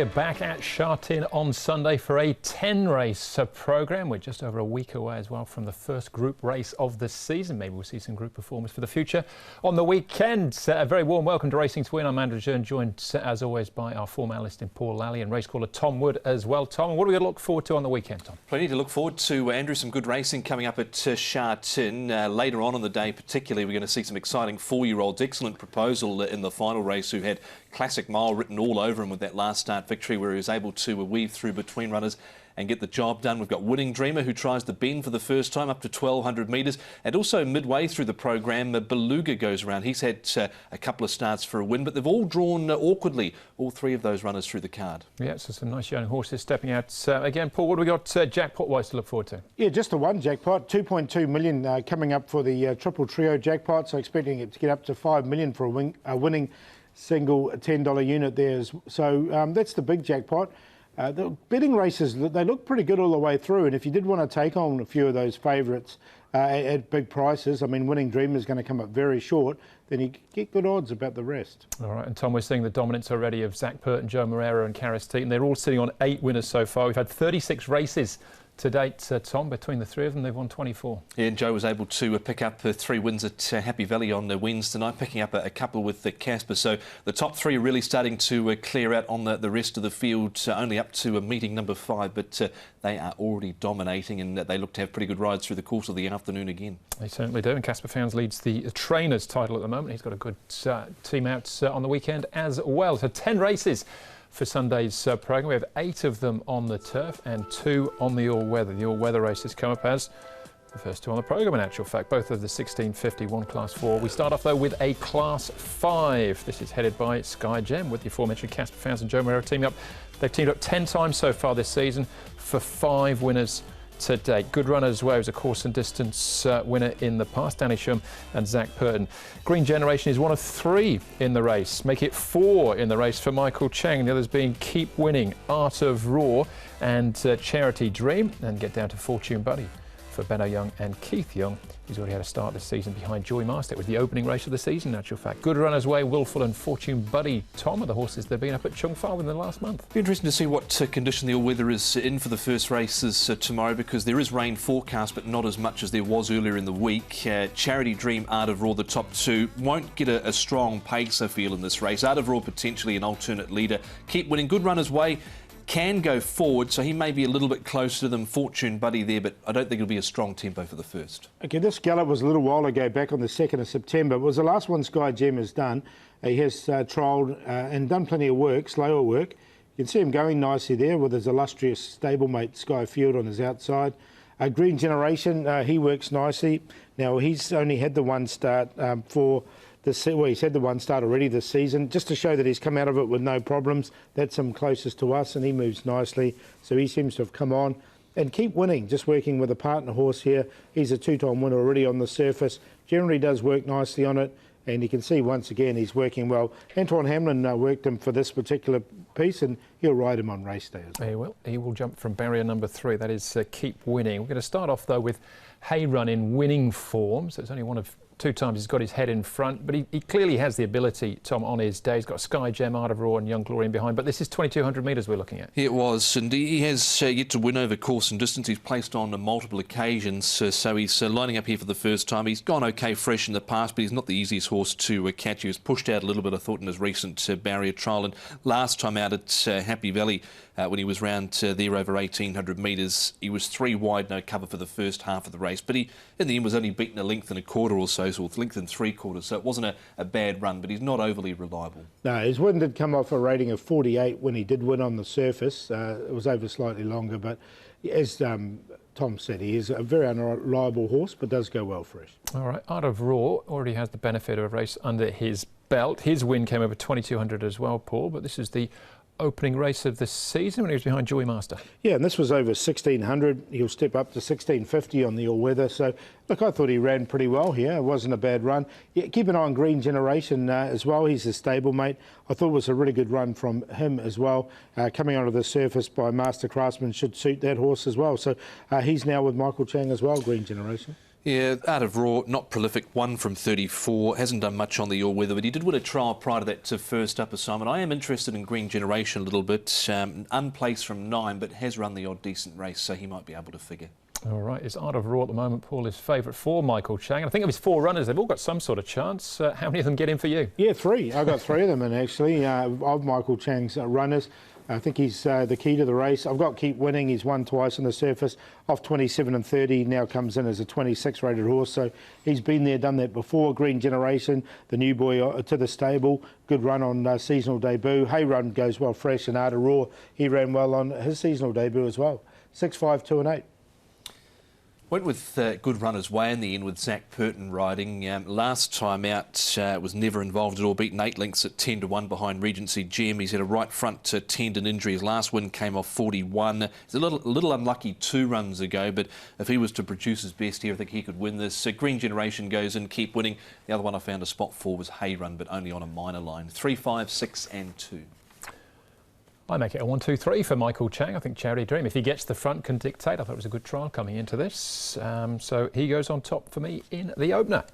We're back at Sha Tin on Sunday for a 10-race programme. We're just over a week away as well from the first group race of the season. Maybe we'll see some group performers for the future on the weekend. A very warm welcome to Racing to Win. I'm Andrew Jern, joined as always by our former analyst in Paul Lally and race caller Tom Wood as well. Tom, what are we going to look forward to on the weekend, Tom? Plenty to look forward to, Andrew. Some good racing coming up at Sha Tin. Later on in the day, particularly, we're going to see some exciting 4-year-olds. Excellent proposal in the final race, who had Classic Mile written all over him with that last start victory, where he was able to weave through between runners and get the job done. We've got Winning Dreamer, who tries the bend for the first time up to 1,200 metres. And also midway through the programme, Beluga goes around. He's had a couple of starts for a win, but they've all drawn awkwardly, all three of those runners through the card. Yeah, so some nice young horses stepping out. Again, Paul, what do we got jackpot-wise to look forward to? Yeah, just the one jackpot, 2.2 million coming up for the triple trio jackpot. So expecting it to get up to 5 million for a winning single $10 unit there. So that's the big jackpot. The betting races, they look pretty good all the way through, and if you did want to take on a few of those favourites at big prices, I mean, Winning Dreamer is going to come up very short, then you get good odds about the rest. All right, and Tom, we're seeing the dominance already of Zach Pert and Joe Moreira and Karis Teeton. They're all sitting on 8 winners so far. We've had 36 races to date, Tom. Between the three of them, they've won 24. Yeah, and Joe was able to pick up 3 wins at Happy Valley on Wednesday night, picking up a couple with Casper. So the top 3 are really starting to clear out on the rest of the field, only up to meeting number 5, but they are already dominating, and they look to have pretty good rides through the course of the afternoon again. They certainly do, and Casper Founds leads the trainers title at the moment. He's got a good team out on the weekend as well. So 10 races for Sunday's programme. We have 8 of them on the turf and 2 on the all-weather. The all-weather races come up as the first 2 on the programme, in actual fact, both of the 1650, one Class 4. We start off, though, with a Class 5. This is headed by Sky Gem, with the aforementioned Casper Founds and Joe Moreira teaming up. They've teamed up 10 times so far this season for 5 winners to date. Good runner as well. He was a course and distance winner in the past, Danny Shum and Zach Purton. Green Generation is one of 3 in the race. Make it 4 in the race for Michael Cheng. The others being Keep Winning, Art of Raw and Charity Dream. And get down to Fortune Buddy for Benno Young and Keith Young. He's already had a start this season behind Joy Master. It was the opening race of the season, in actual fact. Good Runners Way, Willful and Fortune Buddy, Tom, are the horses they've been up at Chung Fa within the last month. Be interesting to see what condition the all-weather is in for the first races tomorrow, because there is rain forecast, but not as much as there was earlier in the week. Charity Dream, Art of Raw, the top 2, won't get a strong pace, I feel, in this race. Art of Raw potentially an alternate leader. Keep Winning, Good Runners Way can go forward, so he may be a little bit closer than Fortune Buddy there, but I don't think it'll be a strong tempo for the first. OK, this gallop was a little while ago, back on the 2nd of September. It was the last one Sky Gem has done. He has trialled and done plenty of work, slower work. You can see him going nicely there with his illustrious stablemate Sky Field on his outside. Green Generation, he works nicely. Now, he's only had the one start he's had the one start already this season, just to show that he's come out of it with no problems. That's him closest to us, and he moves nicely. So he seems to have come on. And Keep Winning, just working with a partner horse here. He's a 2-time winner already on the surface. Generally does work nicely on it. And you can see once again he's working well. Antoine Hamlin worked him for this particular piece, and he'll ride him on race day as well. He will. He will jump from barrier number 3. That is Keep Winning. We're going to start off, though, with Hay Run in winning form. So it's only one of 2 times he's got his head in front, but he clearly has the ability, Tom, on his day. He's got Sky Gem, Art of Raw and Young Glory in behind, but this is 2,200 metres we're looking at. It was, and he has yet to win over course and distance. He's placed on multiple occasions, so he's lining up here for the first time. He's gone OK fresh in the past, but he's not the easiest horse to catch. He was pushed out a little bit, I thought, in his recent barrier trial, and last time out at Happy Valley, when he was round there over 1,800 metres, he was 3 wide, no cover for the first half of the race, but he, in the end, was only beaten a length and a quarter or so, so a length and 3/4, so it wasn't a bad run, but he's not overly reliable. No, his win did come off a rating of 48 when he did win on the surface. It was over slightly longer, but as Tom said, he is a very unreliable horse, but does go well fresh. All right, Art of Raw already has the benefit of a race under his belt. His win came over 2,200 as well, Paul, but this is the opening race of the season when he was behind Joy Master. Yeah, and this was over 1,600. He'll step up to 1,650 on the all-weather. So, look, I thought he ran pretty well here. It wasn't a bad run. Yeah, keep an eye on Green Generation as well. He's a stablemate. I thought it was a really good run from him as well. Coming onto the surface by Master Craftsman should suit that horse as well. So he's now with Michael Chang as well, Green Generation. Yeah, Art of Raw, not prolific, 1 from 34, hasn't done much on the all-weather, but he did win a trial prior to that to first up assignment. I am interested in Green Generation a little bit, unplaced from 9, but has run the odd decent race, so he might be able to figure. All right, it's Art of Raw at the moment, Paul, his favourite for Michael Chang. I think of his 4 runners, they've all got some sort of chance. How many of them get in for you? Yeah, 3. I got 3 of them in actually, of Michael Chang's runners. I think he's the key to the race. I've got Keep Winning. He's won twice on the surface. Off 27 and 30, now comes in as a 26 rated horse. So he's been there, done that before. Green Generation, the new boy to the stable. Good run on seasonal debut. Hay Run goes well fresh, and Art of Raw, he ran well on his seasonal debut as well. 6, 5, 2 and 8. Went with good runners way in the end with Zach Purton riding. Last time out was never involved at all, beaten 8 lengths at 10 to 1 behind Regency Gem. He's had a right front tendon injury. His last win came off 41. He's a little unlucky 2 runs ago, but if he was to produce his best here, I think he could win this. Green Generation goes in, Keep Winning. The other one I found a spot for was Hay Run, but only on a minor line. 3, 5, 6 and 2. I make it a 1, 2, 3 for Michael Chang. I think Charity Dream, if he gets the front, can dictate. I thought it was a good trial coming into this. So he goes on top for me in the opener.